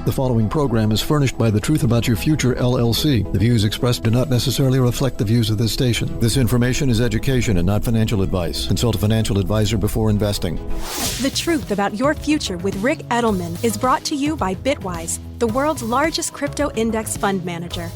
The following program is furnished by The Truth About Your Future, LLC. The views expressed do not necessarily reflect the views of this station. This information is education and not financial advice. Consult a financial advisor before investing. The Truth About Your Future with Ric Edelman is brought to you by Bitwise, the world's largest crypto index fund manager,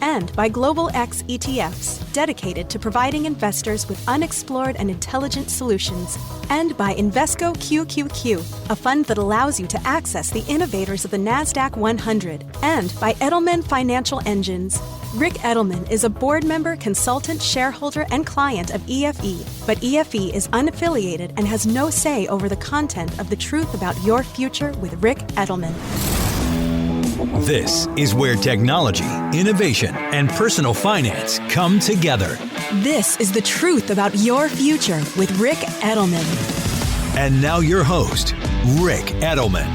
and by Global X ETFs, dedicated to providing investors with unexplored and intelligent solutions, and by Invesco QQQ, a fund that allows you to access the innovators of the NASDAQ 100, and by Edelman Financial Engines. Ric Edelman is a board member, consultant, shareholder, and client of EFE, but EFE is unaffiliated and has no say over the content of The Truth About Your Future with Ric Edelman. This is where technology, innovation, and personal finance come together. This is The Truth About Your Future with Ric Edelman. And now your host, Ric Edelman.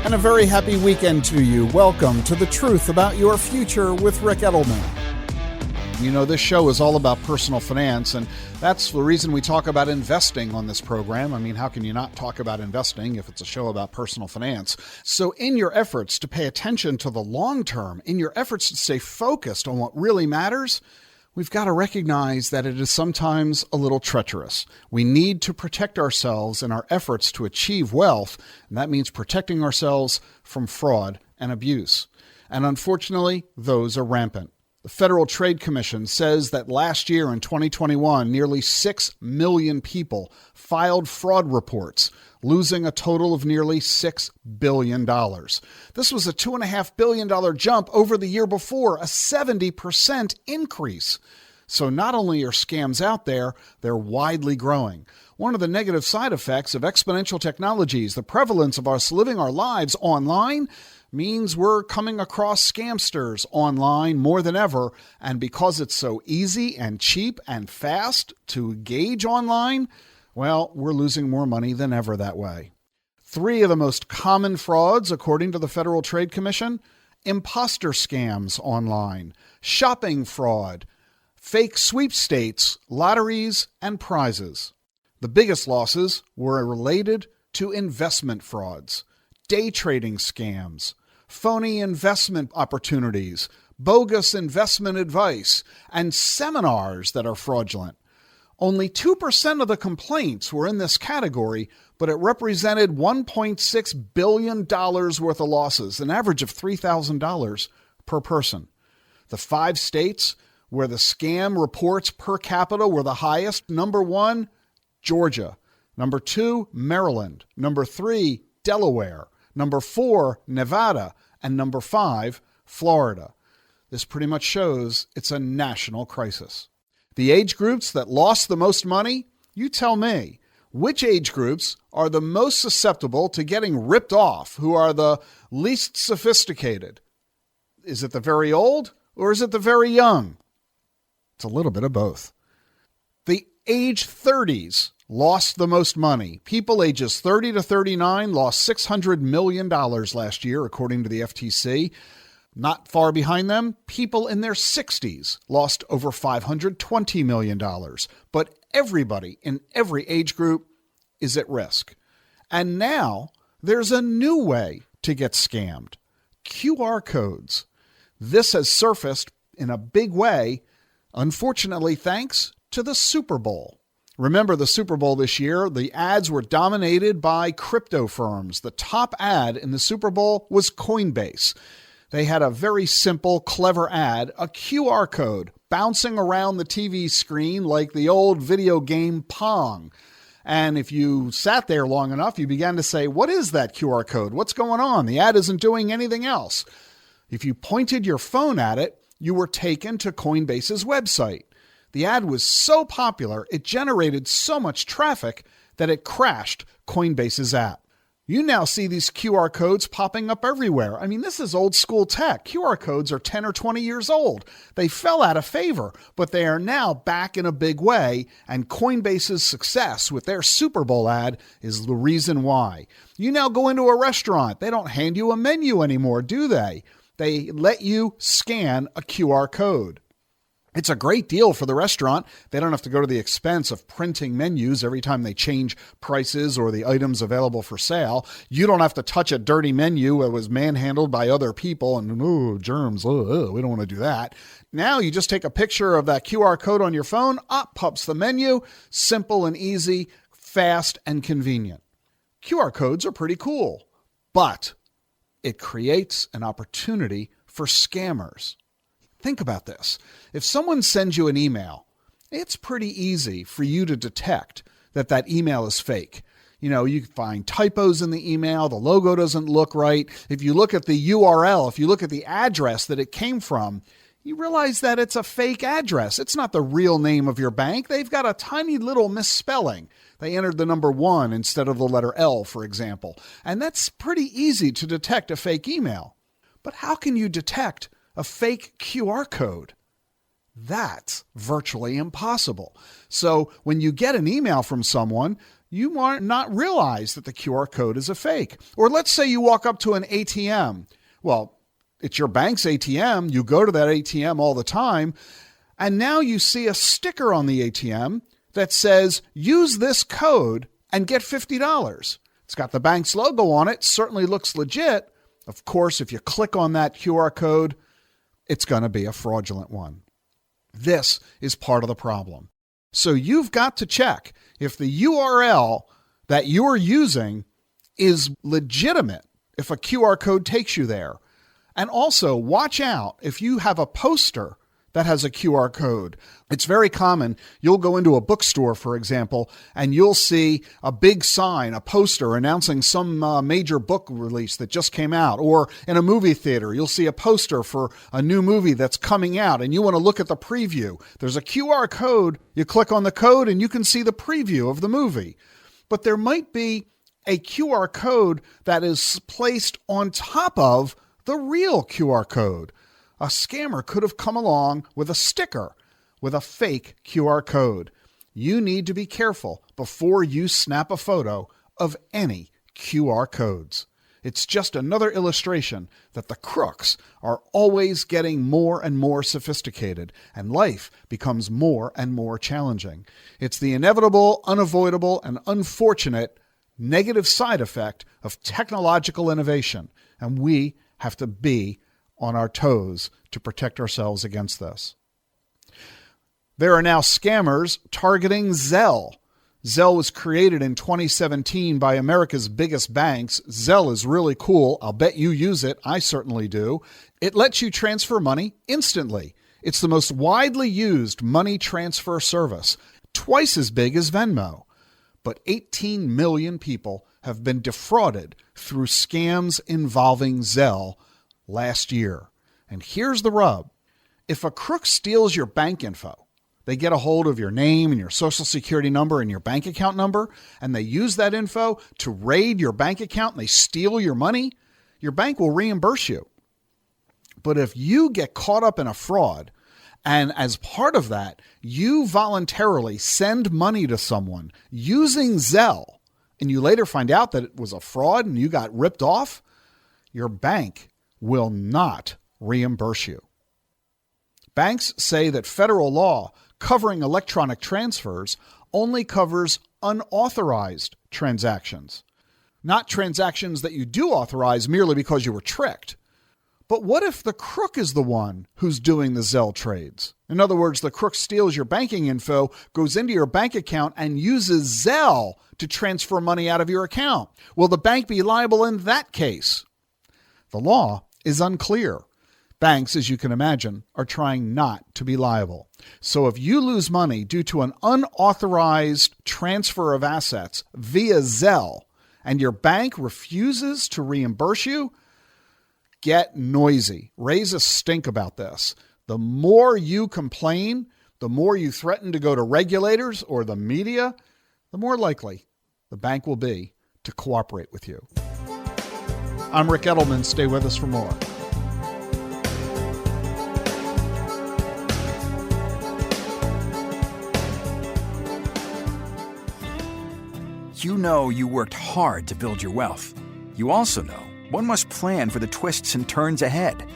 And a very happy weekend to you. Welcome to The Truth About Your Future with Ric Edelman. You know, this show is all about personal finance, and that's the reason we talk about investing on this program. I mean, how can you not talk about investing if it's a show about personal finance? So in your efforts to pay attention to the long term, in your efforts to stay focused on what really matters, we've got to recognize that it is sometimes a little treacherous. We need to protect ourselves in our efforts to achieve wealth, and that means protecting ourselves from fraud and abuse. And unfortunately, those are rampant. The Federal Trade Commission says that last year in 2021, nearly 6 million people filed fraud reports, losing a total of nearly $6 billion. This was a $2.5 billion jump over the year before, a 70% increase. So not only are scams out there, they're widely growing. One of the negative side effects of exponential technologies, the prevalence of us living our lives online, means we're coming across scamsters online more than ever. And because it's so easy and cheap and fast to engage online, well, we're losing more money than ever that way. 3 of the most common frauds, according to the Federal Trade Commission: imposter scams online, shopping fraud, fake sweepstakes, lotteries, and prizes. The biggest losses were related to investment frauds, day trading scams, phony investment opportunities, bogus investment advice, and seminars that are fraudulent. Only 2% of the complaints were in this category, but it represented $1.6 billion worth of losses, an average of $3,000 per person. The 5 states where the scam reports per capita were the highest: number 1, Georgia; number 2, Maryland; number 3, Delaware; number 4, Nevada; and number 5, Florida. This pretty much shows it's a national crisis. The age groups that lost the most money, you tell me, which age groups are the most susceptible to getting ripped off, who are the least sophisticated? Is it the very old or is it the very young? It's a little bit of both. The age 30s lost the most money. People ages 30 to 39 lost $600 million last year, according to the FTC. Not far behind them, people in their 60s lost over $520 million. But everybody in every age group is at risk. And now there's a new way to get scammed: QR codes. This has surfaced in a big way, unfortunately, thanks to the Super Bowl. Remember the Super Bowl this year, the ads were dominated by crypto firms. The top ad in the Super Bowl was Coinbase. They had a very simple, clever ad, a QR code bouncing around the TV screen like the old video game Pong. And if you sat there long enough, you began to say, what is that QR code? What's going on? The ad isn't doing anything else. If you pointed your phone at it, you were taken to Coinbase's website. The ad was so popular, it generated so much traffic that it crashed Coinbase's app. You now see these QR codes popping up everywhere. I mean, this is old school tech. QR codes are 10 or 20 years old. They fell out of favor, but they are now back in a big way, and Coinbase's success with their Super Bowl ad is the reason why. You now go into a restaurant. They don't hand you a menu anymore, do they? They let you scan a QR code. It's a great deal for the restaurant. They don't have to go to the expense of printing menus every time they change prices or the items available for sale. You don't have to touch a dirty menu that was manhandled by other people and, germs, we don't want to do that. Now you just take a picture of that QR code on your phone, up pops the menu, simple and easy, fast and convenient. QR codes are pretty cool, but it creates an opportunity for scammers. Think about this. If someone sends you an email, it's pretty easy for you to detect that that email is fake. You know, you can find typos in the email. The logo doesn't look right. If you look at the URL, if you look at the address that it came from, you realize that it's a fake address. It's not the real name of your bank. They've got a tiny little misspelling. They entered the number 1 instead of the letter L, for example. And that's pretty easy to detect a fake email. But how can you detect a fake QR code? That's virtually impossible. So when you get an email from someone, you might not realize that the QR code is a fake. Or let's say you walk up to an ATM. Well, it's your bank's ATM. You go to that ATM all the time. And now you see a sticker on the ATM that says, use this code and get $50. It's got the bank's logo on it. Certainly looks legit. Of course, if you click on that QR code, it's going to be a fraudulent one. This is part of the problem. So you've got to check if the URL that you're using is legitimate, if a QR code takes you there. And also watch out if you have a poster that has a QR code. It's very common. You'll go into a bookstore, for example, and you'll see a big sign, a poster announcing some major book release that just came out. Or in a movie theater, you'll see a poster for a new movie that's coming out, and you want to look at the preview. There's a QR code. You click on the code, and you can see the preview of the movie. But there might be a QR code that is placed on top of the real QR code. A scammer could have come along with a sticker with a fake QR code. You need to be careful before you snap a photo of any QR codes. It's just another illustration that the crooks are always getting more and more sophisticated, and life becomes more and more challenging. It's the inevitable, unavoidable, and unfortunate negative side effect of technological innovation, and we have to be on our toes to protect ourselves against this. There are now scammers targeting Zelle. Zelle was created in 2017 by America's biggest banks. Zelle is really cool. I'll bet you use it. I certainly do. It lets you transfer money instantly. It's the most widely used money transfer service, twice as big as Venmo. But 18 million people have been defrauded through scams involving Zelle last year. And here's the rub. If a crook steals your bank info, they get a hold of your name and your social security number and your bank account number, and they use that info to raid your bank account and they steal your money, your bank will reimburse you. But if you get caught up in a fraud, and as part of that, you voluntarily send money to someone using Zelle, and you later find out that it was a fraud and you got ripped off, your bank will not reimburse you. Banks say that federal law covering electronic transfers only covers unauthorized transactions, not transactions that you do authorize merely because you were tricked. But what if the crook is the one who's doing the Zelle trades? In other words, the crook steals your banking info, goes into your bank account, and uses Zelle to transfer money out of your account. Will the bank be liable in that case? The law is unclear. Banks, as you can imagine, are trying not to be liable. So if you lose money due to an unauthorized transfer of assets via Zelle and your bank refuses to reimburse you, get noisy. Raise a stink about this. The more you complain, the more you threaten to go to regulators or the media, the more likely the bank will be to cooperate with you. I'm Ric Edelman. Stay with us for more. You know you worked hard to build your wealth. You also know one must plan for the twists and turns ahead.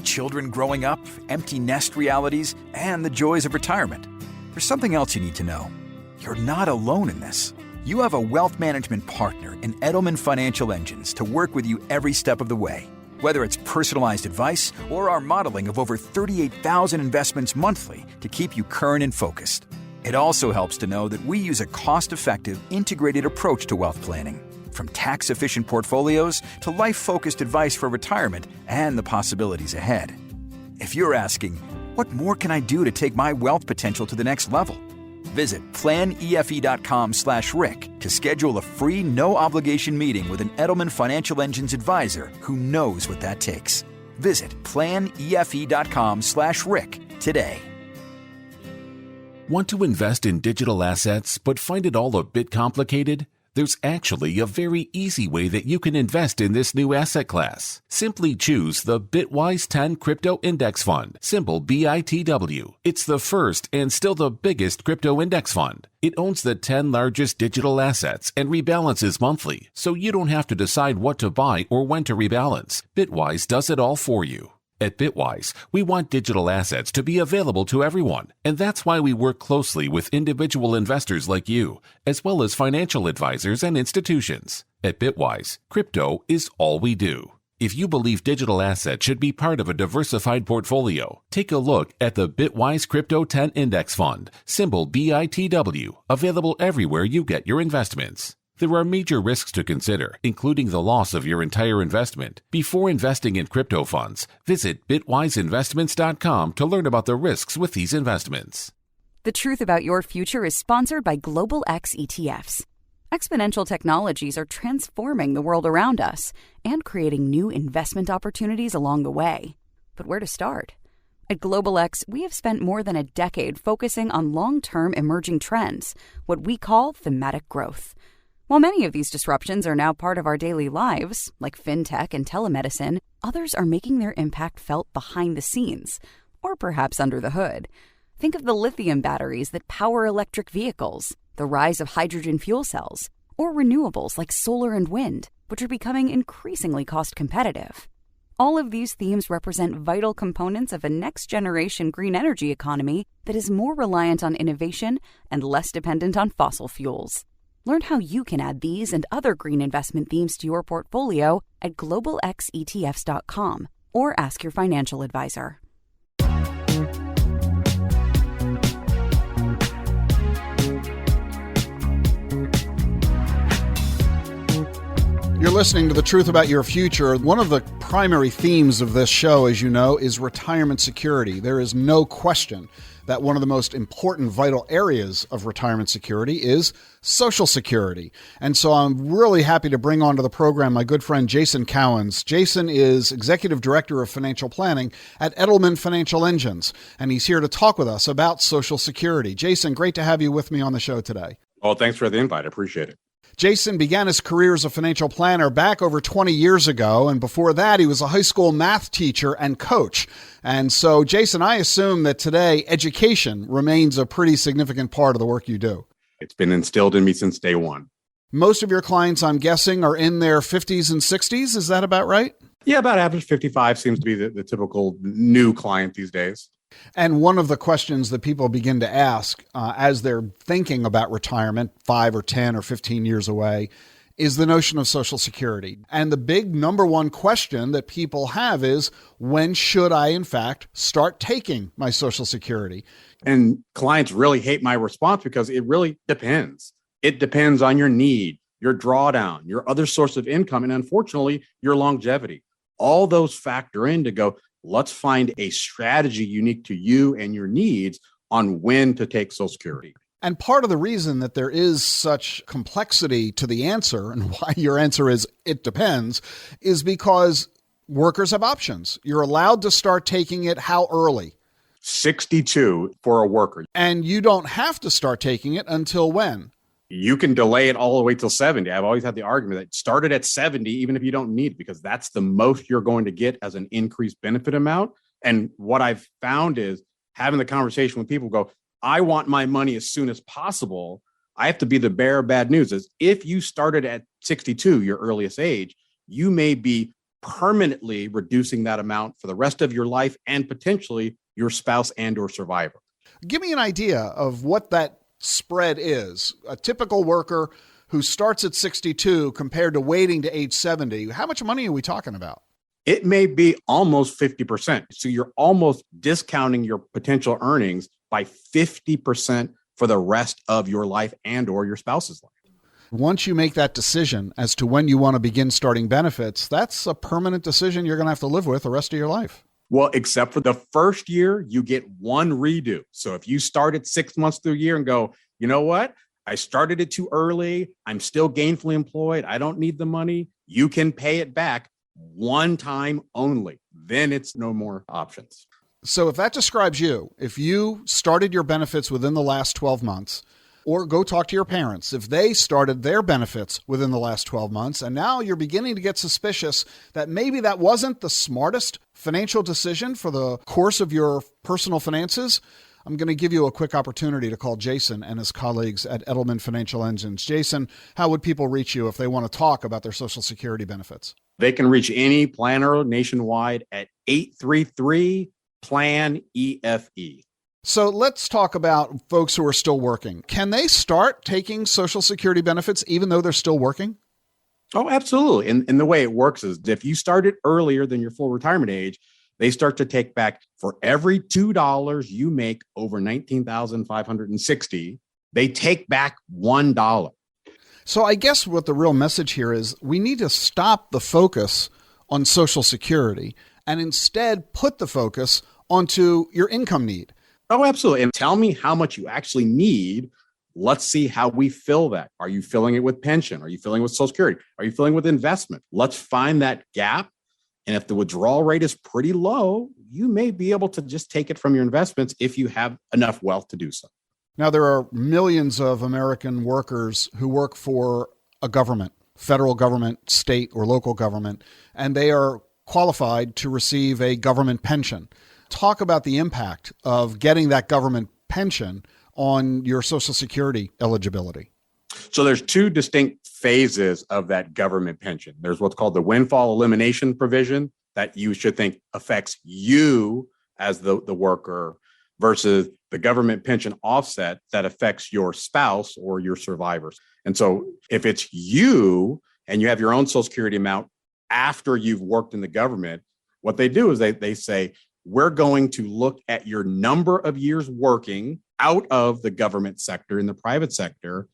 Children growing up, empty nest realities, and the joys of retirement. There's something else you need to know. You're not alone in this. You have a wealth management partner in Edelman Financial Engines to work with you every step of the way. Whether it's personalized advice or our modeling of over 38,000 investments monthly to keep you current and focused. It also helps to know that we use a cost-effective, integrated approach to wealth planning, from tax-efficient portfolios to life-focused advice for retirement and the possibilities ahead. If you're asking, what more can I do to take my wealth potential to the next level? Visit planefe.com/Rick to schedule a free, no-obligation meeting with an Edelman Financial Engines advisor who knows what that takes. Visit planefe.com/Rick today. Want to invest in digital assets but find it all a bit complicated? There's actually a very easy way that you can invest in this new asset class. Simply choose the Bitwise 10 Crypto Index Fund, symbol BITW. It's the first and still the biggest crypto index fund. It owns the 10 largest digital assets and rebalances monthly, so you don't have to decide what to buy or when to rebalance. Bitwise does it all for you. At Bitwise, we want digital assets to be available to everyone, and that's why we work closely with individual investors like you, as well as financial advisors and institutions. At Bitwise, crypto is all we do. If you believe digital assets should be part of a diversified portfolio, take a look at the Bitwise Crypto 10 Index Fund, symbol BITW, available everywhere you get your investments. There are major risks to consider, including the loss of your entire investment. Before investing in crypto funds, visit bitwiseinvestments.com to learn about the risks with these investments. The Truth About Your Future is sponsored by Global X ETFs. Exponential technologies are transforming the world around us and creating new investment opportunities along the way. But where to start? At Global X, we have spent more than a decade focusing on long-term emerging trends, what we call thematic growth. While many of these disruptions are now part of our daily lives, like fintech and telemedicine, others are making their impact felt behind the scenes, or perhaps under the hood. Think of the lithium batteries that power electric vehicles, the rise of hydrogen fuel cells, or renewables like solar and wind, which are becoming increasingly cost competitive. All of these themes represent vital components of a next-generation green energy economy that is more reliant on innovation and less dependent on fossil fuels. Learn how you can add these and other green investment themes to your portfolio at globalxetfs.com or ask your financial advisor. You're listening to The Truth About Your Future. One of the primary themes of this show, as you know, is retirement security. There is no question that one of the most important vital areas of retirement security is Social Security. And so I'm really happy to bring onto the program my good friend Jason Cowens. Jason is Executive Director of Financial Planning at Edelman Financial Engines, and he's here to talk with us about Social Security. Jason, great to have you with me on the show today. Well, thanks for the invite. I appreciate it. Jason began his career as a financial planner back over 20 years ago, and before that, he was a high school math teacher and coach. And so, Jason, I assume that today education remains a pretty significant part of the work you do. It's been instilled in me since day one. Most of your clients, I'm guessing, are in their 50s and 60s. Is that about right? Yeah, about average 55 seems to be the typical new client these days. And one of the questions that people begin to ask as they're thinking about retirement 5 or 10 or 15 years away is the notion of Social Security. And the big number one question that people have is, when should I, in fact, start taking my Social Security? And clients really hate my response because it really depends. It depends on your need, your drawdown, your other source of income, and unfortunately, your longevity. All those factor in to go, let's find a strategy unique to you and your needs on when to take Social Security. And part of the reason that there is such complexity to the answer, and why your answer is it depends, is because workers have options. You're allowed to start taking it how early? 62 for a worker. And you don't have to start taking it until when? You can delay it all the way till 70. I've always had the argument that start it at 70, even if you don't need it, because that's the most you're going to get as an increased benefit amount. And what I've found is having the conversation with people go, I want my money as soon as possible. I have to be the bearer of bad news. Is if you started at 62, your earliest age, you may be permanently reducing that amount for the rest of your life and potentially your spouse and or survivor. Give me an idea of what that spread is. A typical worker who starts at 62 compared to waiting to age 70. How much money are we talking about? It may be almost 50%. So you're almost discounting your potential earnings by 50% for the rest of your life and or your spouse's life. Once you make that decision as to when you want to begin starting benefits, that's a permanent decision you're going to have to live with the rest of your life. Well, except for the first year, you get one redo. So if you start at 6 months through a year and go, you know what? I started it too early. I'm still gainfully employed. I don't need the money. You can pay it back one time only. Then it's no more options. So if that describes you, if you started your benefits within the last 12 months, or go talk to your parents, if they started their benefits within the last 12 months, and now you're beginning to get suspicious that maybe that wasn't the smartest financial decision for the course of your personal finances, I'm going to give you a quick opportunity to call Jason and his colleagues at Edelman Financial Engines. Jason, how would people reach you if they want to talk about their Social Security benefits? They can reach any planner nationwide at 833-PLAN-EFE. So let's talk about folks who are still working. Can they start taking Social Security benefits even though they're still working? Oh, absolutely. And the way it works is if you started earlier than your full retirement age, they start to take back for every $2 you make over $19,560, they take back $1. So I guess what the real message here is we need to stop the focus on Social Security and instead put the focus onto your income need. Oh, absolutely. And tell me how much you actually need. Let's see how we fill that. Are you filling it with pension? Are you filling it with Social Security? Are you filling it with investment? Let's find that gap. And if the withdrawal rate is pretty low, you may be able to just take it from your investments if you have enough wealth to do so. Now, there are millions of American workers who work for a government, federal government, state or local government, and they are qualified to receive a government pension. Talk about the impact of getting that government pension on your Social Security eligibility. So there's two distinct phases of that government pension. There's what's called the windfall elimination provision that you should think affects you as the worker versus the government pension offset that affects your spouse or your survivors. And so if it's you and you have your own Social Security amount after you've worked in the government, what they do is they say, we're going to look at your number of years working out of the government sector in the private sector.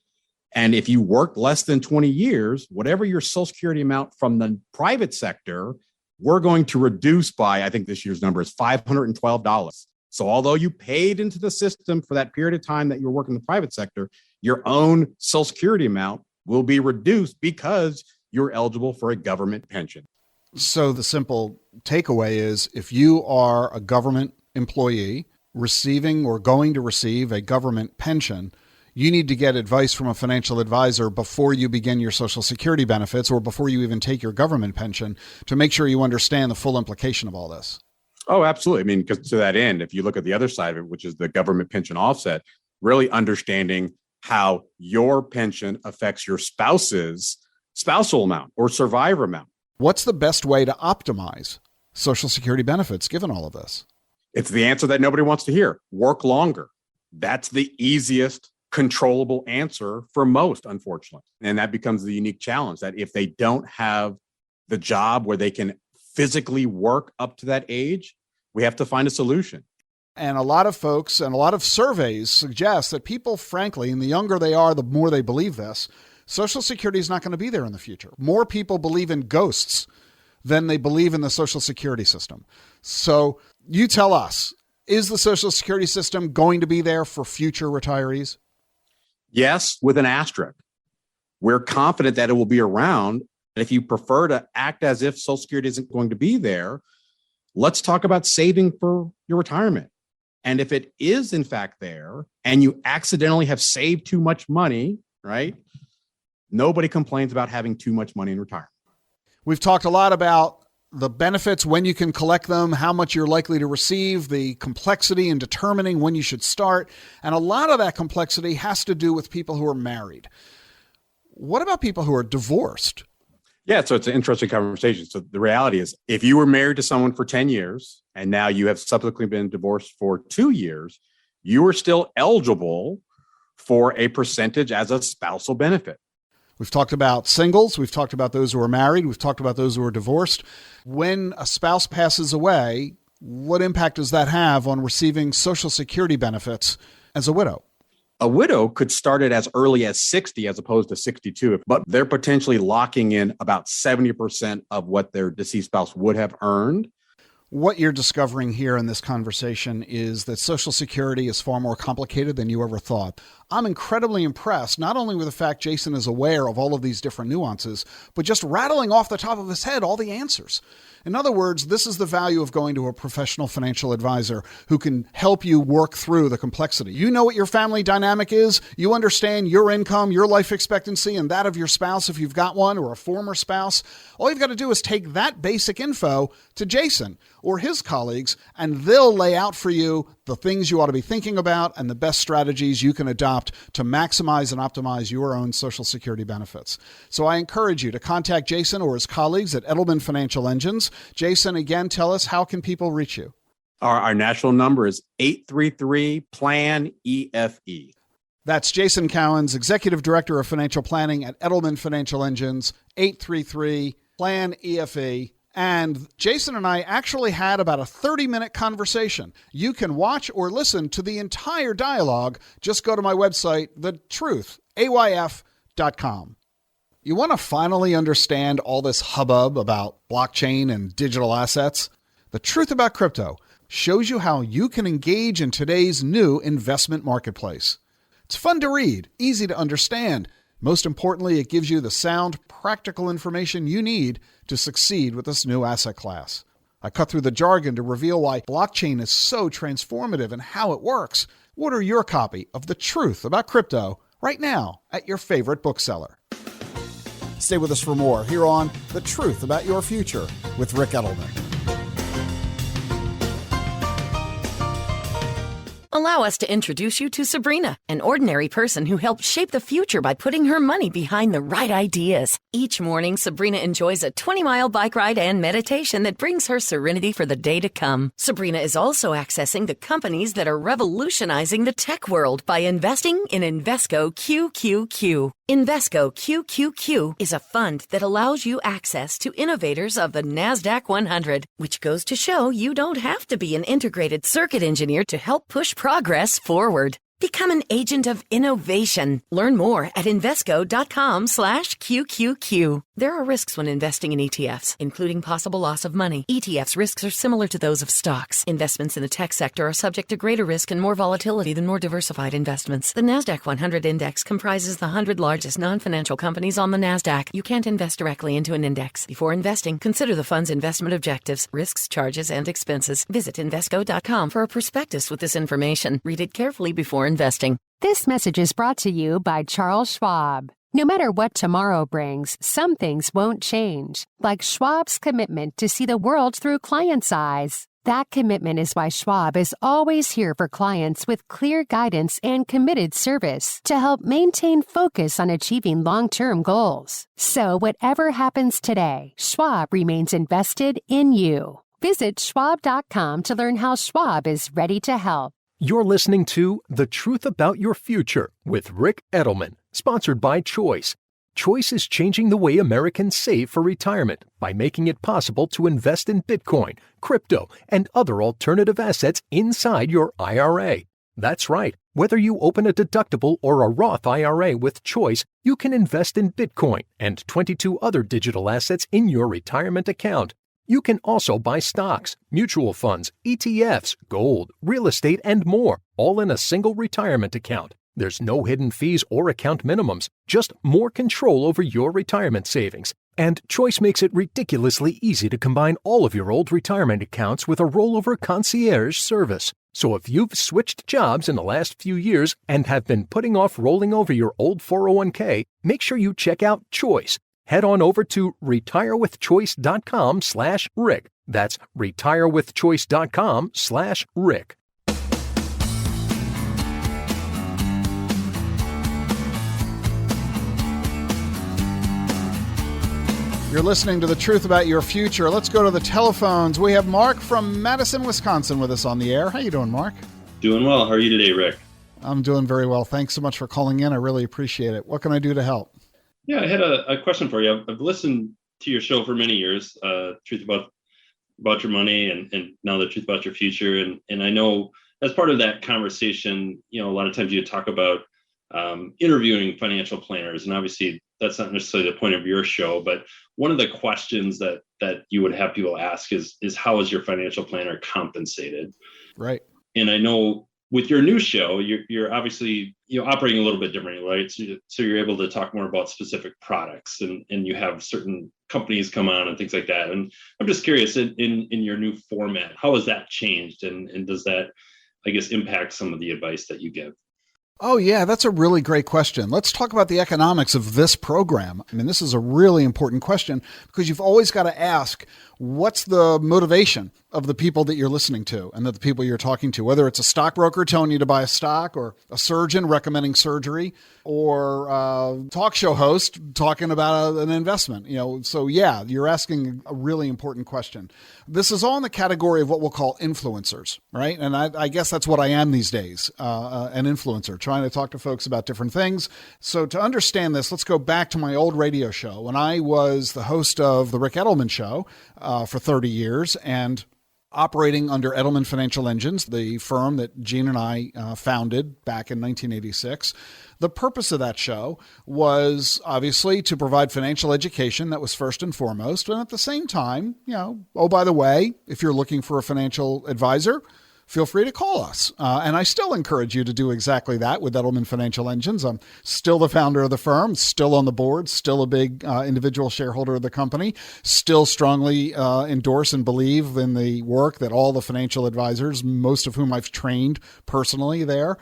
And if you work less than 20 years, whatever your Social Security amount from the private sector, we're going to reduce by, I think this year's number is $512. So although you paid into the system for that period of time that you were working in the private sector, your own Social Security amount will be reduced because you're eligible for a government pension. So the simple takeaway is if you are a government employee receiving or going to receive a government pension, you need to get advice from a financial advisor before you begin your Social Security benefits or before you even take your government pension to make sure you understand the full implication of all this. Oh, absolutely. I mean, because to that end, if you look at the other side of it, which is the government pension offset, really understanding how your pension affects your spouse's spousal amount or survivor amount. What's the best way to optimize Social Security benefits given all of this? It's the answer that nobody wants to hear. Work longer. That's the easiest controllable answer for most, unfortunately. And that becomes the unique challenge that if they don't have the job where they can physically work up to that age, we have to find a solution. And a lot of folks and a lot of surveys suggest that people, frankly, and the younger they are, the more they believe this, Social Security is not going to be there in the future. More people believe in ghosts than they believe in the Social Security system. So you tell us, is the Social Security system going to be there for future retirees? Yes, with an asterisk. We're confident that it will be around. And if you prefer to act as if Social Security isn't going to be there, let's talk about saving for your retirement. And if it is in fact there and you accidentally have saved too much money, right? Nobody complains about having too much money in retirement. We've talked a lot about the benefits, when you can collect them, how much you're likely to receive, the complexity in determining when you should start. And a lot of that complexity has to do with people who are married. What about people who are divorced? Yeah, so it's an interesting conversation. So the reality is, if you were married to someone for 10 years and now you have subsequently been divorced for 2 years, you are still eligible for a percentage as a spousal benefit. We've talked about singles. We've talked about those who are married. We've talked about those who are divorced. When a spouse passes away, what impact does that have on receiving Social Security benefits as a widow? A widow could start it as early as 60 as opposed to 62, but they're potentially locking in about 70% of what their deceased spouse would have earned. What you're discovering here in this conversation is that Social Security is far more complicated than you ever thought. I'm incredibly impressed, not only with the fact Jason is aware of all of these different nuances, but just rattling off the top of his head all the answers. In other words, this is the value of going to a professional financial advisor who can help you work through the complexity. You know what your family dynamic is. You understand your income, your life expectancy, and that of your spouse if you've got one, or a former spouse. All you've got to do is take that basic info to Jason or his colleagues, and they'll lay out for you the things you ought to be thinking about and the best strategies you can adopt to maximize and optimize your own Social Security benefits. So I encourage you to contact Jason or his colleagues at Edelman Financial Engines. Jason, again, tell us, how can people reach you? Our national number is 833-PLAN-EFE. That's Jason Cowens, Executive Director of Financial Planning at Edelman Financial Engines, 833-PLAN-EFE. And Jason and I actually had about a 30-minute conversation. You can watch or listen to the entire dialogue. Just go to my website, thetruthayf.com. You want to finally understand all this hubbub about blockchain and digital assets? The Truth About Crypto shows you how you can engage in today's new investment marketplace. It's fun to read, easy to understand. Most importantly, it gives you the sound, practical information you need to succeed with this new asset class. I cut through the jargon to reveal why blockchain is so transformative and how it works. Order your copy of The Truth About Crypto right now at your favorite bookseller. Stay with us for more here on The Truth About Your Future with Ric Edelman. Allow us to introduce you to Sabrina, an ordinary person who helped shape the future by putting her money behind the right ideas. Each morning, Sabrina enjoys a 20-mile bike ride and meditation that brings her serenity for the day to come. Sabrina is also accessing the companies that are revolutionizing the tech world by investing in Invesco QQQ. Invesco QQQ is a fund that allows you access to innovators of the NASDAQ 100, which goes to show you don't have to be an integrated circuit engineer to help push progress forward. Become an agent of innovation. Learn more at Invesco.com/QQQ. There are risks when investing in ETFs, including possible loss of money. ETFs risks are similar to those of stocks. Investments in the tech sector are subject to greater risk and more volatility than more diversified investments. The NASDAQ 100 index comprises the 100 largest non-financial companies on the NASDAQ. You can't invest directly into an index. Before investing, consider the fund's investment objectives, risks, charges, and expenses. Visit Invesco.com for a prospectus with this information. Read it carefully before investing. This message is brought to you by Charles Schwab. No matter what tomorrow brings, some things won't change, like Schwab's commitment to see the world through clients' eyes. That commitment is why Schwab is always here for clients with clear guidance and committed service to help maintain focus on achieving long-term goals. So whatever happens today, Schwab remains invested in you. Visit schwab.com to learn how Schwab is ready to help. You're listening to The Truth About Your Future with Ric Edelman, sponsored by Choice. Choice is changing the way Americans save for retirement by making it possible to invest in Bitcoin, crypto, and other alternative assets inside your IRA. That's right. Whether you open a deductible or a Roth IRA with Choice, you can invest in Bitcoin and 22 other digital assets in your retirement account. You can also buy stocks, mutual funds, ETFs, gold, real estate, and more, all in a single retirement account. There's no hidden fees or account minimums, just more control over your retirement savings. And Choice makes it ridiculously easy to combine all of your old retirement accounts with a rollover concierge service. So if you've switched jobs in the last few years and have been putting off rolling over your old 401k, make sure you check out Choice. Head on over to retirewithchoice.com/Rick. That's retirewithchoice.com/Rick. You're listening to The Truth About Your Future. Let's go to the telephones. We have Mark from Madison, Wisconsin with us on the air. How you doing, Mark? Doing well. How are you today, Rick? I'm doing very well. Thanks so much for calling in. I really appreciate it. What can I do to help? Yeah, I had a question for you. I've listened to your show for many years, Truth About Your Money and now The Truth About Your Future. And I know as part of that conversation, a lot of times you talk about interviewing financial planners, and obviously that's not necessarily the point of your show, but one of the questions that you would have people ask is how is your financial planner compensated? Right. And I know with your new show, you're obviously operating a little bit differently, right? So you're able to talk more about specific products, and you have certain companies come on and things like that. And I'm just curious, in your new format, how has that changed, and does that, I guess, impact some of the advice that you give? Oh, yeah, that's a really great question. Let's talk about the economics of this program. I mean, this is a really important question because you've always got to ask, what's the motivation of the people that you're listening to and the people you're talking to, whether it's a stockbroker telling you to buy a stock or a surgeon recommending surgery or a talk show host talking about an investment. So yeah, you're asking a really important question. This is all in the category of what we'll call influencers, right? And I guess that's what I am these days, an influencer, trying to talk to folks about different things. So to understand this, let's go back to my old radio show when I was the host of the Ric Edelman Show for 30 years and operating under Edelman Financial Engines, the firm that Gene and I founded back in 1986. The purpose of that show was obviously to provide financial education. That was first and foremost. And at the same time, oh, by the way, if you're looking for a financial advisor, feel free to call us. And I still encourage you to do exactly that with Edelman Financial Engines. I'm still the founder of the firm, still on the board, still a big individual shareholder of the company, still strongly endorse and believe in the work that all the financial advisors, most of whom I've trained personally there,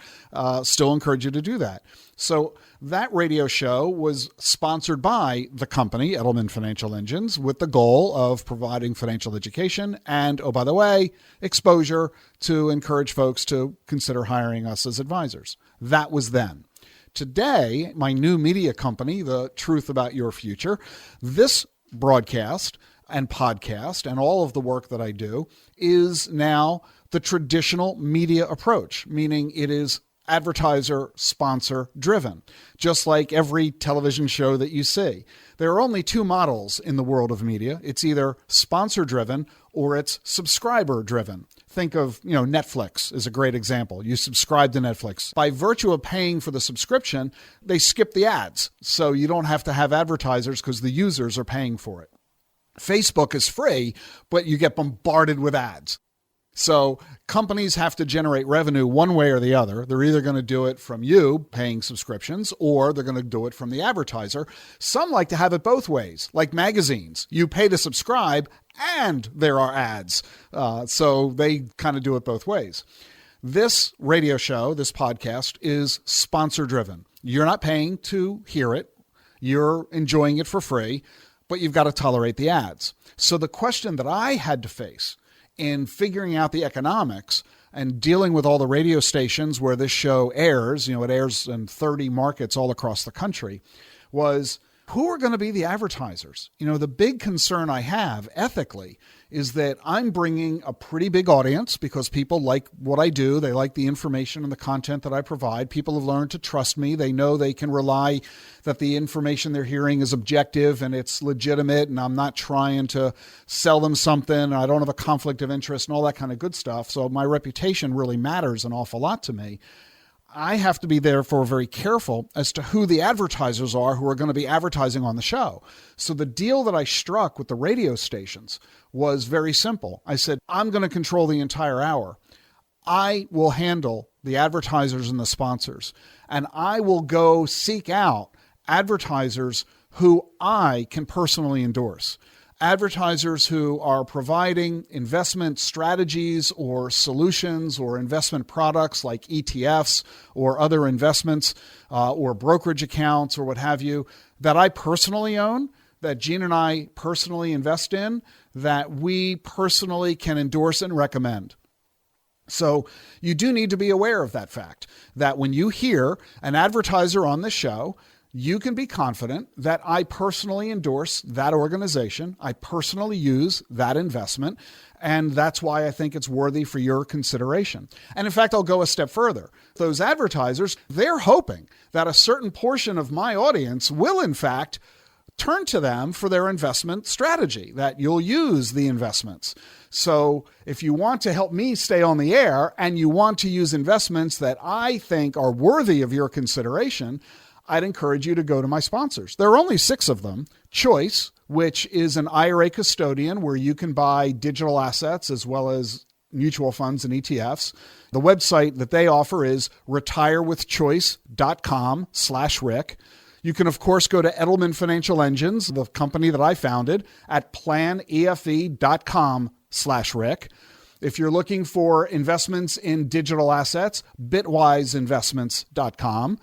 still encourage you to do that. So that radio show was sponsored by the company, Edelman Financial Engines, with the goal of providing financial education and, oh, by the way, exposure to encourage folks to consider hiring us as advisors. That was then. Today, my new media company, The Truth About Your Future, this broadcast and podcast and all of the work that I do is now the traditional media approach, meaning it is advertiser sponsor driven, just like every television show that you see. There are only two models in the world of media. It's either sponsor driven or it's subscriber driven. Think of, Netflix is a great example. You subscribe to Netflix. By virtue of paying for the subscription, they skip the ads. So you don't have to have advertisers because the users are paying for it. Facebook is free, but you get bombarded with ads. So companies have to generate revenue one way or the other. They're either going to do it from you paying subscriptions or they're going to do it from the advertiser. Some like to have it both ways, like magazines. You pay to subscribe and there are ads. So they kind of do it both ways. This radio show, this podcast, is sponsor driven. You're not paying to hear it. You're enjoying it for free, but you've got to tolerate the ads. So the question that I had to face in figuring out the economics and dealing with all the radio stations where this show airs, it airs in 30 markets all across the country, was who are going to be the advertisers? The big concern I have ethically is that I'm bringing a pretty big audience because people like what I do. They like the information and the content that I provide. People have learned to trust me. They know they can rely that the information they're hearing is objective and it's legitimate and I'm not trying to sell them something. I don't have a conflict of interest and all that kind of good stuff. So my reputation really matters an awful lot to me. I have to be therefore very careful as to who the advertisers are who are going to be advertising on the show. So the deal that I struck with the radio stations was very simple. I said, I'm going to control the entire hour. I will handle the advertisers and the sponsors, and I will go seek out advertisers who I can personally endorse. Advertisers who are providing investment strategies or solutions or investment products like ETFs or other investments or brokerage accounts or what have you that I personally own, that Gene and I personally invest in, that we personally can endorse and recommend. So you do need to be aware of that fact, that when you hear an advertiser on the show, you can be confident that I personally endorse that organization. I personally use that investment. And that's why I think it's worthy for your consideration. And in fact, I'll go a step further. Those advertisers, they're hoping that a certain portion of my audience will, in fact, turn to them for their investment strategy, that you'll use the investments. So if you want to help me stay on the air and you want to use investments that I think are worthy of your consideration, I'd encourage you to go to my sponsors. There are only 6 of them. Choice, which is an IRA custodian where you can buy digital assets as well as mutual funds and ETFs. The website that they offer is retirewithchoice.com/Rick. You can, of course, go to Edelman Financial Engines, the company that I founded, at planefe.com/Rick. If you're looking for investments in digital assets, bitwiseinvestments.com.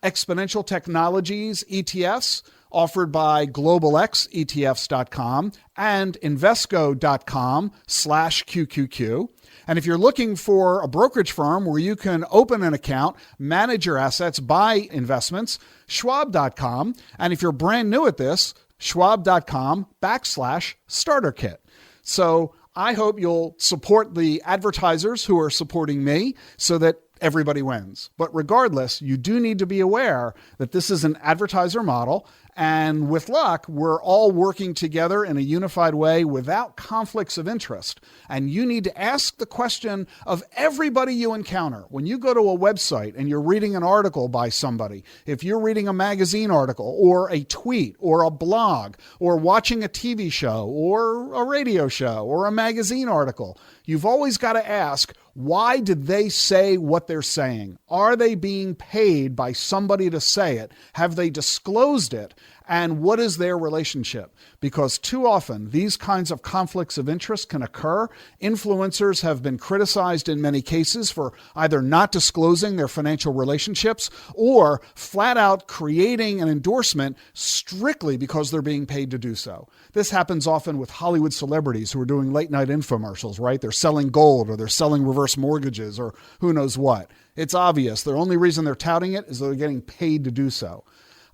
Exponential Technologies ETFs offered by globalxetfs.com and invesco.com/QQQ. And if you're looking for a brokerage firm where you can open an account, manage your assets, buy investments, schwab.com. And if you're brand new at this, schwab.com/starterkit. So I hope you'll support the advertisers who are supporting me so that everybody wins. But regardless, you do need to be aware that this is an advertiser model, and with luck, we're all working together in a unified way without conflicts of interest. And you need to ask the question of everybody you encounter. When you go to a website and you're reading an article by somebody, if you're reading a magazine article or a tweet or a blog or watching a TV show or a radio show or a magazine article, you've always got to ask, why did they say what they're saying? Are they being paid by somebody to say it? Have they disclosed it? And what is their relationship? Because too often these kinds of conflicts of interest can occur. Influencers have been criticized in many cases for either not disclosing their financial relationships or flat out creating an endorsement strictly because they're being paid to do so. This happens often with Hollywood celebrities who are doing late night infomercials, right? They're selling gold or they're selling reverse mortgages or who knows what. It's obvious. The only reason they're touting it is they're getting paid to do so.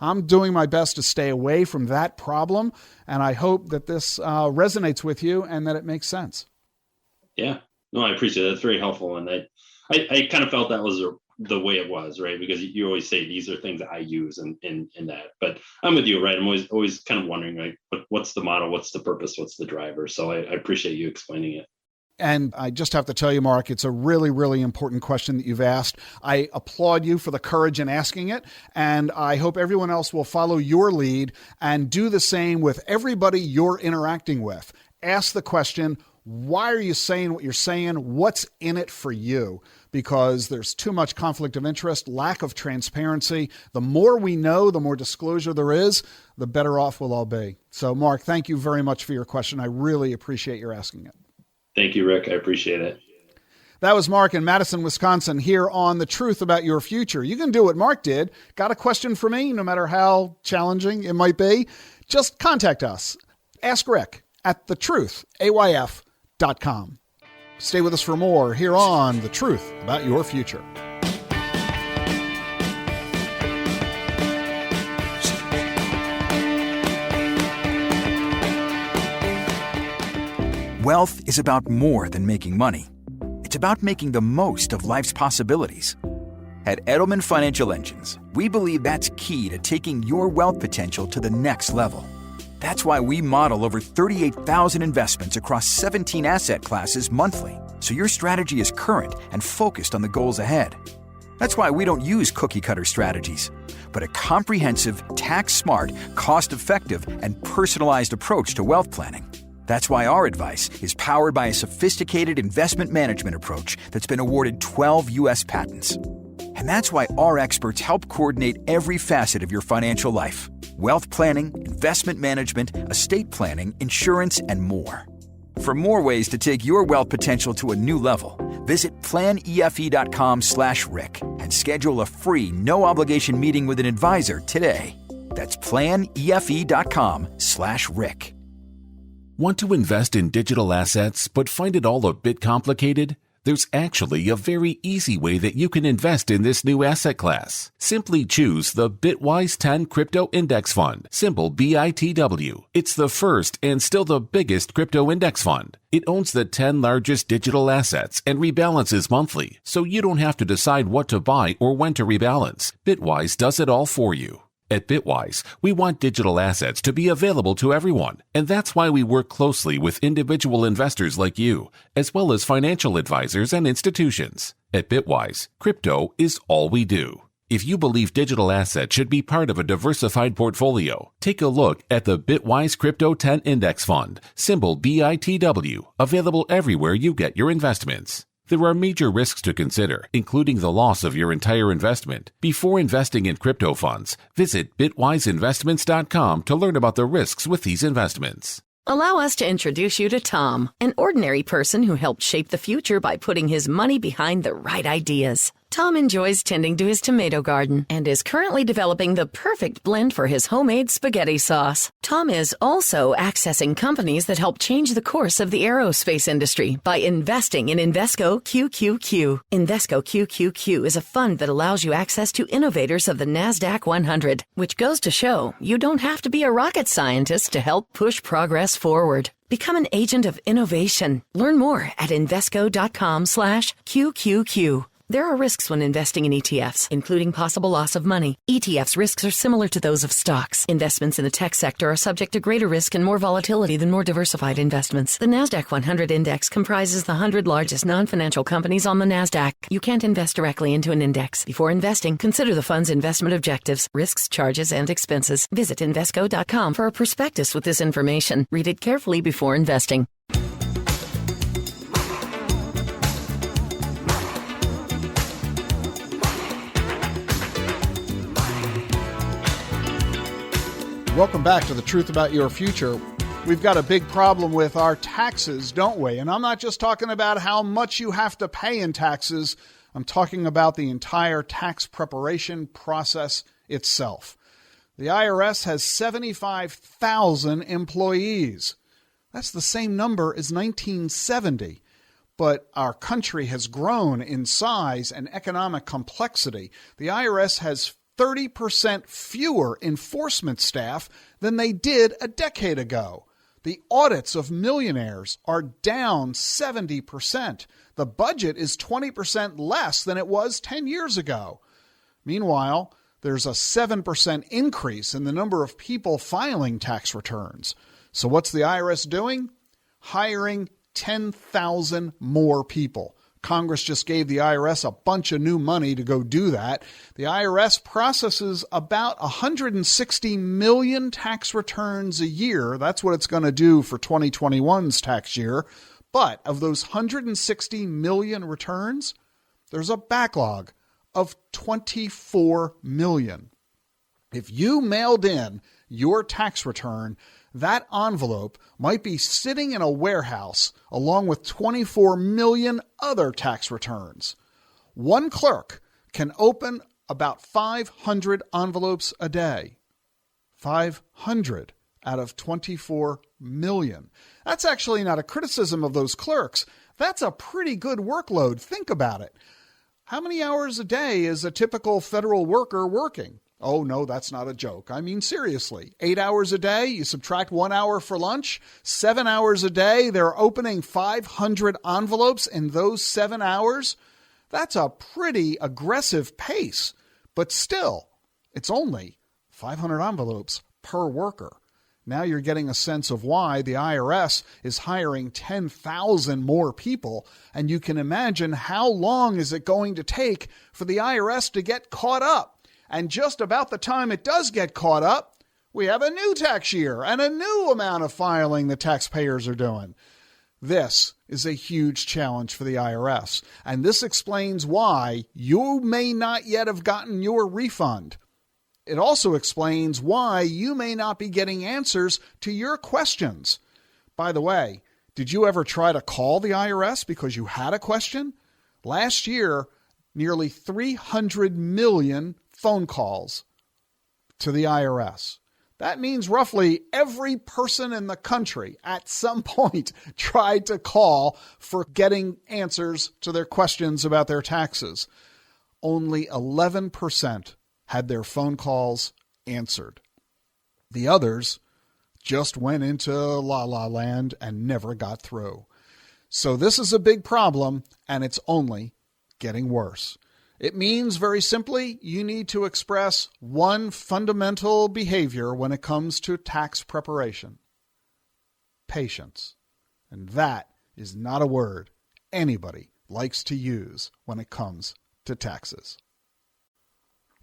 I'm doing my best to stay away from that problem, and I hope that this resonates with you and that it makes sense. Yeah, no, I appreciate it. That's very helpful, and I kind of felt that was the way it was, right? Because you always say these are things that I use in that. But I'm with you, right? I'm always kind of wondering, like, what's the model, what's the purpose, what's the driver? So I appreciate you explaining it. And I just have to tell you, Mark, it's a really, really important question that you've asked. I applaud you for the courage in asking it, and I hope everyone else will follow your lead and do the same with everybody you're interacting with. Ask the question, why are you saying what you're saying? What's in it for you? Because there's too much conflict of interest, lack of transparency. The more we know, the more disclosure there is, the better off we'll all be. So, Mark, thank you very much for your question. I really appreciate your asking it. Thank you, Rick. I appreciate it. That was Mark in Madison, Wisconsin, here on The Truth About Your Future. You can do what Mark did. Got a question for me, no matter how challenging it might be? Just contact us. Ask Rick at thetruthayf.com. Stay with us for more here on The Truth About Your Future. Wealth is about more than making money. It's about making the most of life's possibilities. At Edelman Financial Engines, we believe that's key to taking your wealth potential to the next level. That's why we model over 38,000 investments across 17 asset classes monthly, so your strategy is current and focused on the goals ahead. That's why we don't use cookie-cutter strategies, but a comprehensive, tax-smart, cost-effective, and personalized approach to wealth planning. That's why our advice is powered by a sophisticated investment management approach that's been awarded 12 U.S. patents. And that's why our experts help coordinate every facet of your financial life: wealth planning, investment management, estate planning, insurance, and more. For more ways to take your wealth potential to a new level, visit planefe.com/Rick and schedule a free, no-obligation meeting with an advisor today. That's planefe.com/Rick. Want to invest in digital assets but find it all a bit complicated? There's actually a very easy way that you can invest in this new asset class. Simply choose the Bitwise 10 Crypto Index Fund, symbol BITW. It's the first and still the biggest crypto index fund. It owns the 10 largest digital assets and rebalances monthly, so you don't have to decide what to buy or when to rebalance. Bitwise does it all for you. At Bitwise, we want digital assets to be available to everyone, and that's why we work closely with individual investors like you, as well as financial advisors and institutions. At Bitwise, crypto is all we do. If you believe digital assets should be part of a diversified portfolio, take a look at the Bitwise Crypto 10 Index Fund, symbol BITW, available everywhere you get your investments. There are major risks to consider, including the loss of your entire investment. Before investing in crypto funds, visit bitwiseinvestments.com to learn about the risks with these investments. Allow us to introduce you to Tom, an ordinary person who helped shape the future by putting his money behind the right ideas. Tom enjoys tending to his tomato garden and is currently developing the perfect blend for his homemade spaghetti sauce. Tom is also accessing companies that help change the course of the aerospace industry by investing in Invesco QQQ. Invesco QQQ is a fund that allows you access to innovators of the NASDAQ 100, which goes to show you don't have to be a rocket scientist to help push progress forward. Become an agent of innovation. Learn more at Invesco.com/QQQ. There are risks when investing in ETFs, including possible loss of money. ETFs' risks are similar to those of stocks. Investments in the tech sector are subject to greater risk and more volatility than more diversified investments. The NASDAQ 100 index comprises the 100 largest non-financial companies on the NASDAQ. You can't invest directly into an index. Before investing, consider the fund's investment objectives, risks, charges, and expenses. Visit Invesco.com for a prospectus with this information. Read it carefully before investing. Welcome back to The Truth About Your Future. We've got a big problem with our taxes, don't we? And I'm not just talking about how much you have to pay in taxes. I'm talking about the entire tax preparation process itself. The IRS has 75,000 employees. That's the same number as 1970. But our country has grown in size and economic complexity. The IRS has 30% fewer enforcement staff than they did a decade ago. The audits of millionaires are down 70%. The budget is 20% less than it was 10 years ago. Meanwhile, there's a 7% increase in the number of people filing tax returns. So what's the IRS doing? Hiring 10,000 more people. Congress just gave the IRS a bunch of new money to go do that. The IRS processes about 160 million tax returns a year. That's what it's going to do for 2021's tax year. But of those 160 million returns, there's a backlog of 24 million. If you mailed in your tax return, that envelope might be sitting in a warehouse along with 24 million other tax returns. One clerk can open about 500 envelopes a day. 500 out of 24 million. That's actually not a criticism of those clerks. That's a pretty good workload. Think about it. How many hours a day is a typical federal worker working? Oh, no, that's not a joke. I mean, seriously, 8 hours a day, you subtract 1 hour for lunch, 7 hours a day, they're opening 500 envelopes in those 7 hours. That's a pretty aggressive pace, but still, it's only 500 envelopes per worker. Now you're getting a sense of why the IRS is hiring 10,000 more people, and you can imagine how long is it going to take for the IRS to get caught up. And just about the time it does get caught up, we have a new tax year and a new amount of filing the taxpayers are doing. This is a huge challenge for the IRS, and this explains why you may not yet have gotten your refund. It also explains why you may not be getting answers to your questions. By the way, did you ever try to call the IRS because you had a question? Last year, nearly 300 million phone calls to the IRS. That means roughly every person in the country at some point tried to call for getting answers to their questions about their taxes. Only 11% had their phone calls answered. The others just went into la-la land and never got through. So this is a big problem, and it's only getting worse. It means, very simply, you need to express one fundamental behavior when it comes to tax preparation: patience. And that is not a word anybody likes to use when it comes to taxes.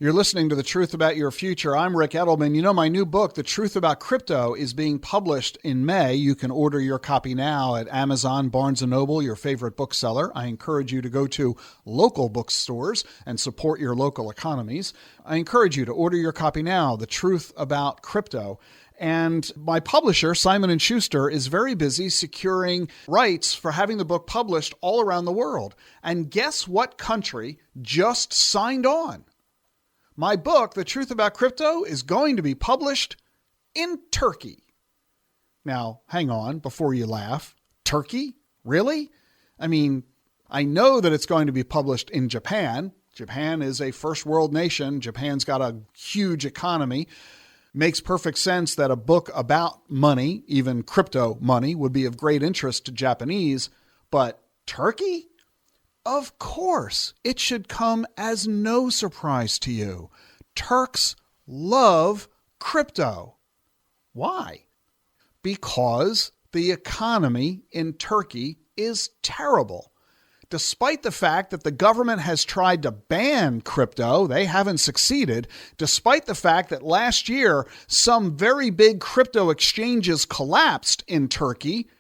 You're listening to The Truth About Your Future. I'm Ric Edelman. You know, my new book, The Truth About Crypto, is being published in May. You can order your copy now at Amazon, Barnes & Noble, your favorite bookseller. I encourage you to go to local bookstores and support your local economies. I encourage you to order your copy now, The Truth About Crypto. And my publisher, Simon & Schuster, is very busy securing rights for having the book published all around the world. And guess what country just signed on? My book, The Truth About Crypto, is going to be published in Turkey. Now, hang on before you laugh. Turkey? Really? I mean, I know that it's going to be published in Japan. Japan is a first world nation. Japan's got a huge economy. Makes perfect sense that a book about money, even crypto money, would be of great interest to Japanese. But Turkey? Of course, it should come as no surprise to you. Turks love crypto. Why? Because the economy in Turkey is terrible. Despite the fact that the government has tried to ban crypto, they haven't succeeded. Despite the fact that last year some very big crypto exchanges collapsed in Turkey,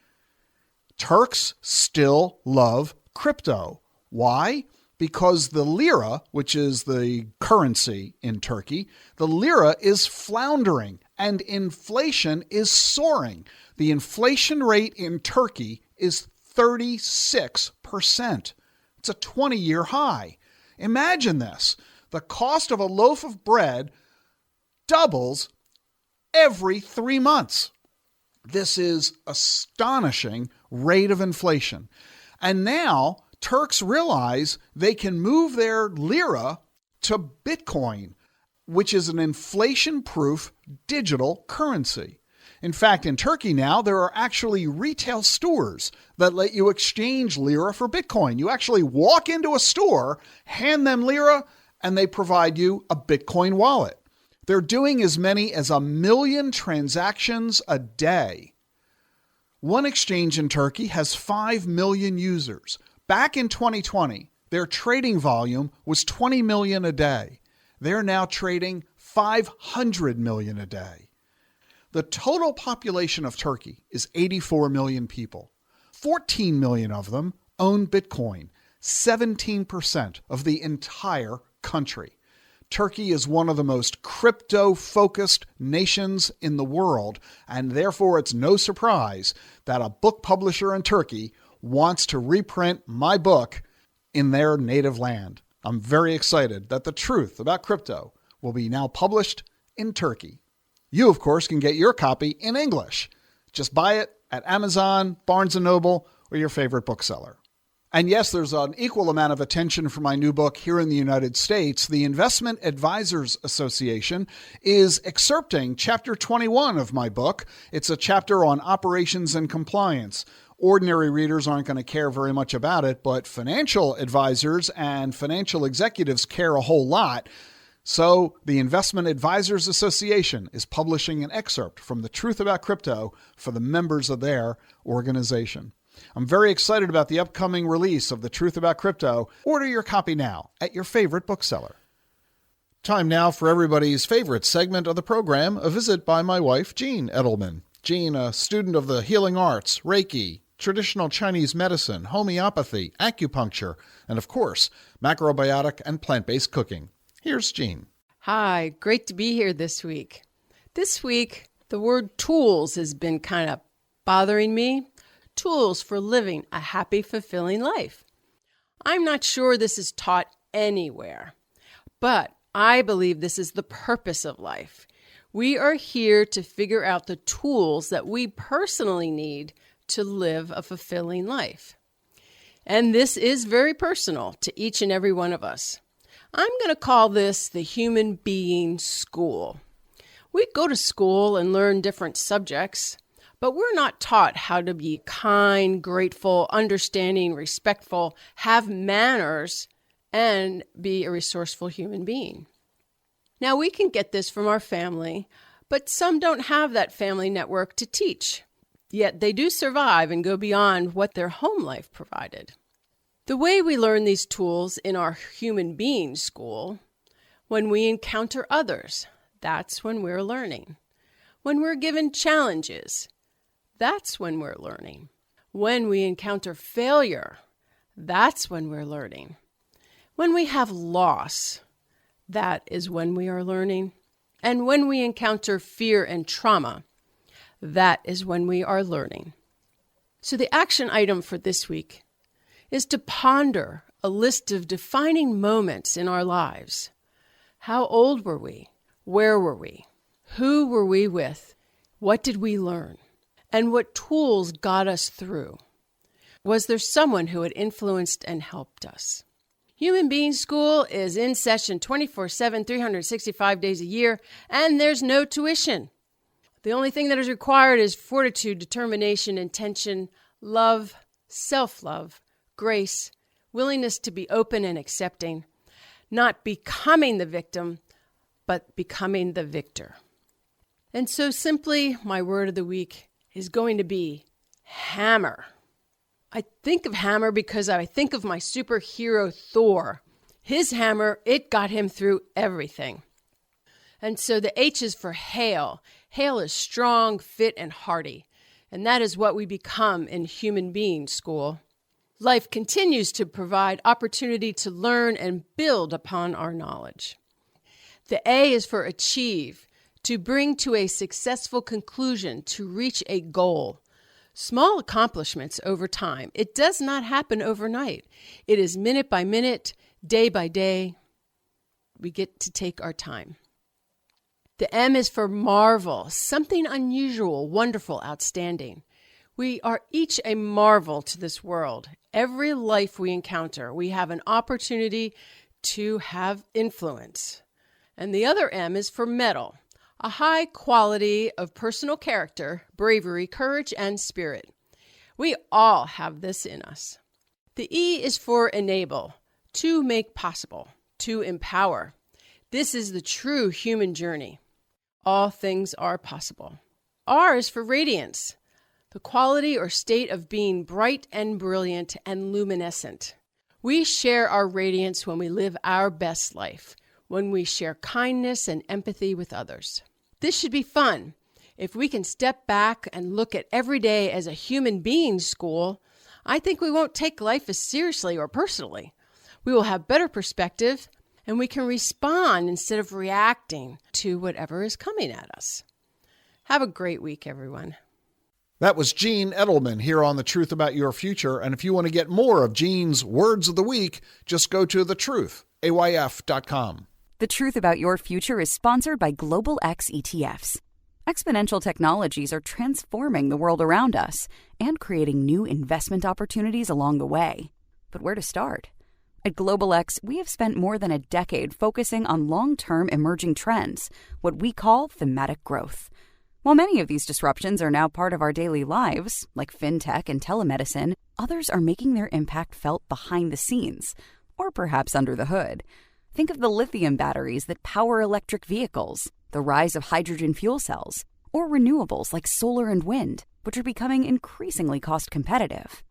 Turks still love crypto. Why? Because the lira, which is the currency in Turkey, the lira is floundering and inflation is soaring. The inflation rate in Turkey is 36%. It's a 20-year high. Imagine this. The cost of a loaf of bread doubles every 3 months. This is astonishing rate of inflation. And now Turks realize they can move their lira to Bitcoin, which is an inflation-proof digital currency. In fact, in Turkey now, there are actually retail stores that let you exchange lira for Bitcoin. You actually walk into a store, hand them lira, and they provide you a Bitcoin wallet. They're doing as many as 1 million transactions a day. One exchange in Turkey has 5 million users. Back in 2020, their trading volume was 20 million a day. They're now trading 500 million a day. The total population of Turkey is 84 million people. 14 million of them own Bitcoin, 17% of the entire country. Turkey is one of the most crypto-focused nations in the world, and therefore it's no surprise that a book publisher in Turkey wants to reprint my book in their native land. I'm very excited that The Truth About Crypto will be now published in Turkey. You, of course, can get your copy in English. Just buy it at Amazon, Barnes & Noble, or your favorite bookseller. And yes, there's an equal amount of attention for my new book here in the United States. The Investment Advisors Association is excerpting Chapter 21 of my book. It's a chapter on operations and compliance. Ordinary readers aren't going to care very much about it, but financial advisors and financial executives care a whole lot. So the Investment Advisors Association is publishing an excerpt from The Truth About Crypto for the members of their organization. I'm very excited about the upcoming release of The Truth About Crypto. Order your copy now at your favorite bookseller. Time now for everybody's favorite segment of the program, a visit by my wife, Jean Edelman. Jean, a student of the healing arts, Reiki, traditional Chinese medicine, homeopathy, acupuncture, and of course, macrobiotic and plant-based cooking. Here's Jean. Hi, great to be here this week. This week, the word tools has been kind of bothering me. Tools for living a happy, fulfilling life. I'm not sure this is taught anywhere, but I believe this is the purpose of life. We are here to figure out the tools that we personally need to live a fulfilling life. And this is very personal to each and every one of us. I'm going to call this the human being school. We go to school and learn different subjects, but we're not taught how to be kind, grateful, understanding, respectful, have manners, and be a resourceful human being. Now, we can get this from our family, but some don't have that family network to teach. Yet they do survive and go beyond what their home life provided. The way we learn these tools in our human being school, when we encounter others, that's when we're learning. When we're given challenges, that's when we're learning. When we encounter failure, that's when we're learning. When we have loss, that is when we are learning. And when we encounter fear and trauma, that is when we are learning. So the action item for this week is to ponder a list of defining moments in our lives. How old were we? Where were we? Who were we with? What did we learn? And what tools got us through? Was there someone who had influenced and helped us? Human Being School is in session 24/7, 365 days a year, and there's no tuition. The only thing that is required is fortitude, determination, intention, love, self-love, grace, willingness to be open and accepting, not becoming the victim, but becoming the victor. And so simply, my word of the week is going to be hammer. I think of hammer because I think of my superhero Thor. His hammer, it got him through everything. And so the H is for hail. Hail is strong, fit, and hearty. And that is what we become in Human Being School. Life continues to provide opportunity to learn and build upon our knowledge. The A is for achieve, to bring to a successful conclusion, to reach a goal. Small accomplishments over time. It does not happen overnight. It is minute by minute, day by day. We get to take our time. The M is for marvel, something unusual, wonderful, outstanding. We are each a marvel to this world. Every life we encounter, we have an opportunity to have influence. And the other M is for mettle, a high quality of personal character, bravery, courage, and spirit. We all have this in us. The E is for enable, to make possible, to empower. This is the true human journey. All things are possible. R is for radiance, the quality or state of being bright and brilliant and luminescent. We share our radiance when we live our best life, when we share kindness and empathy with others. This should be fun. If we can step back and look at every day as a human being school, I think we won't take life as seriously or personally. We will have better perspective, and we can respond instead of reacting to whatever is coming at us. Have a great week, everyone. That was Gene Edelman here on The Truth About Your Future. And if you want to get more of Gene's Words of the Week, just go to thetruthayf.com. The Truth About Your Future is sponsored by Global X ETFs. Exponential technologies are transforming the world around us and creating new investment opportunities along the way. But where to start? At Global X, we have spent more than a decade focusing on long-term emerging trends, what we call thematic growth. While many of these disruptions are now part of our daily lives, like fintech and telemedicine, others are making their impact felt behind the scenes, or perhaps under the hood. Think of the lithium batteries that power electric vehicles, the rise of hydrogen fuel cells, or renewables like solar and wind, which are becoming increasingly cost competitive.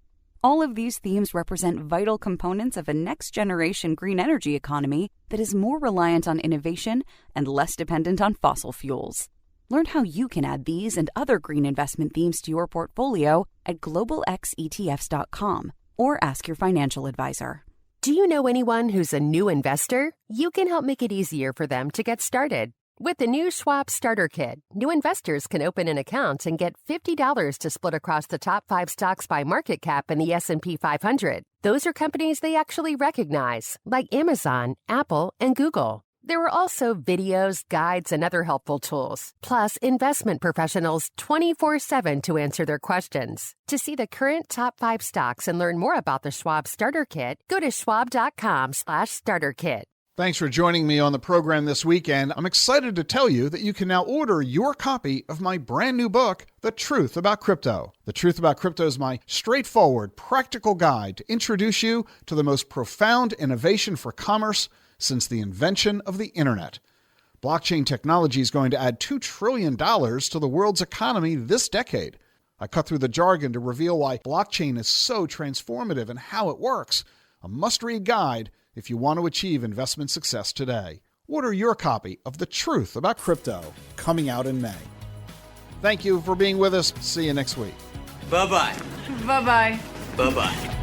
All of these themes represent vital components of a next-generation green energy economy that is more reliant on innovation and less dependent on fossil fuels. Learn how you can add these and other green investment themes to your portfolio at globalxetfs.com or ask your financial advisor. Do you know anyone who's a new investor? You can help make it easier for them to get started. With the new Schwab Starter Kit, new investors can open an account and get $50 to split across the top 5 stocks by market cap in the S&P 500. Those are companies they actually recognize, like Amazon, Apple, and Google. There are also videos, guides, and other helpful tools, plus investment professionals 24/7 to answer their questions. To see the current top 5 stocks and learn more about the Schwab Starter Kit, go to schwab.com/starter kit. Thanks for joining me on the program this weekend. I'm excited to tell you that you can now order your copy of my brand new book, The Truth About Crypto. The Truth About Crypto is my straightforward, practical guide to introduce you to the most profound innovation for commerce since the invention of the internet. Blockchain technology is going to add $2 trillion to the world's economy this decade. I cut through the jargon to reveal why blockchain is so transformative and how it works. A must-read guide if you want to achieve investment success today. Order your copy of The Truth About Crypto, coming out in May. Thank you for being with us. See you next week. Bye-bye. Bye-bye. Bye-bye.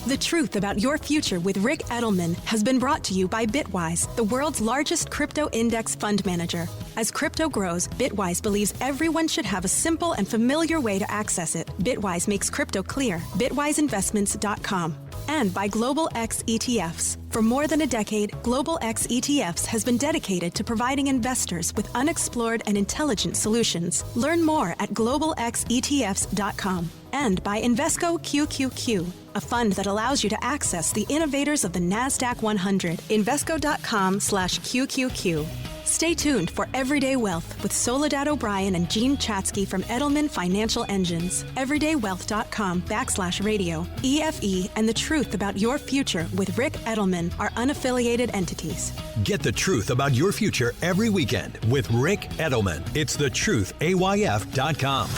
The Truth About Your Future with Ric Edelman has been brought to you by Bitwise, the world's largest crypto index fund manager. As crypto grows, Bitwise believes everyone should have a simple and familiar way to access it. Bitwise makes crypto clear. BitwiseInvestments.com. And by Global X ETFs. For more than a decade, Global X ETFs has been dedicated to providing investors with unexplored and intelligent solutions. Learn more at globalxetfs.com. And by Invesco QQQ, a fund that allows you to access the innovators of the NASDAQ 100. Invesco.com/QQQ. Stay tuned for Everyday Wealth with Soledad O'Brien and Gene Chatsky from Edelman Financial Engines. Everydaywealth.com/radio. EFE and The Truth About Your Future with Ric Edelman are unaffiliated entities. Get the truth about your future every weekend with Ric Edelman. It's thetruthayf.com.